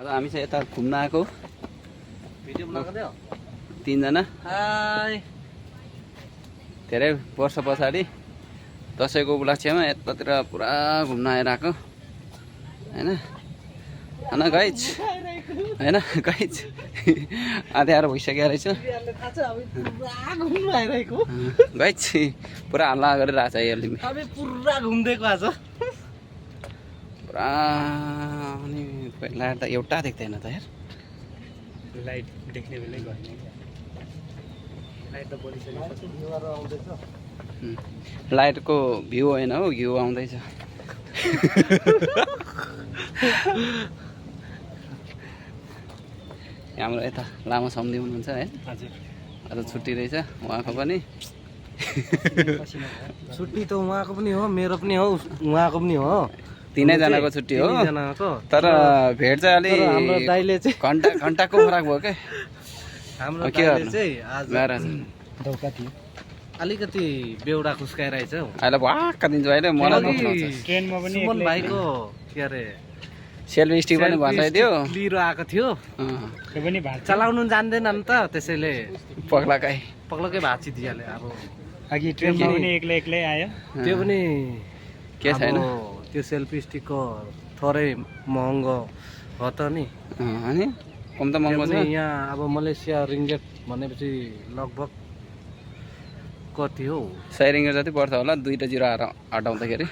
आज हामी चाहिँ यता घुम्न आएको भिडियो बनाउँदै हो 3 जना हाय धेरै वर्ष पछाडि दसैँको उपलक्ष्यमा यतातिर पुरा घुम्न आइरहेको हैन हैन गाइज हैन गाइज आधा भइसक्यो रहेछ गाइज पुरा हल्ला गरिरहेछ यसले हामी पुरा घुम्दैको आज पुरा अनि पहिला त एउटा देख्दैन त यार लाइट देख्ने बेलै गर्ने लाइट त बढिसक्यो आउँदैछ लाइटको भ्यू होइन हो भ्यू आउँदैछ हाम्रो यता लामा सम्धी हुनुहुन्छ है हजुर आज छुट्टी रहेछ उहाँको पनि छुट्टी त उहाँको पनि हो मेरो पनि हो उहाँको पनि हो तीनैजनाको छुट्टी हो तर भेट चाहिँ अलि हाम्रो दाइले चाहिँ घन्टाको फरक भयो क्या हाम्रो के दाइले गर्नु? चाहिँ आज महाराज दौका थियो अलिकति बेउडा खुस्काइरहेछ हौ अहिले भक्का दिन्छु अहिले मलाई नखुनाउँछ ट्रेनमा पनि सुमन भाइको के अरे सेल्फी स्टिक पनि भसाइदियो लिरो आएको थियो त्यो पनि चलाउनु जान्दैन नि त त्यसैले पग्लाकै पग्लकै भाँची दिइहाल्यो अब अघि ट्रेनमा पनि एक्लै एक्लै आयो त्यो पनि के छैन अब त्यो सेल्फी स्टिकको थोरै महँगो हो त नि अनि कम त महँगो छ त्यो पनि यहाँ अब मलेसिया रिङ्गेट भनेपछि लगभग कति हो 100 रिङ्गेट जति पर्छ होला 2 र 0 हटाउँदाखेरि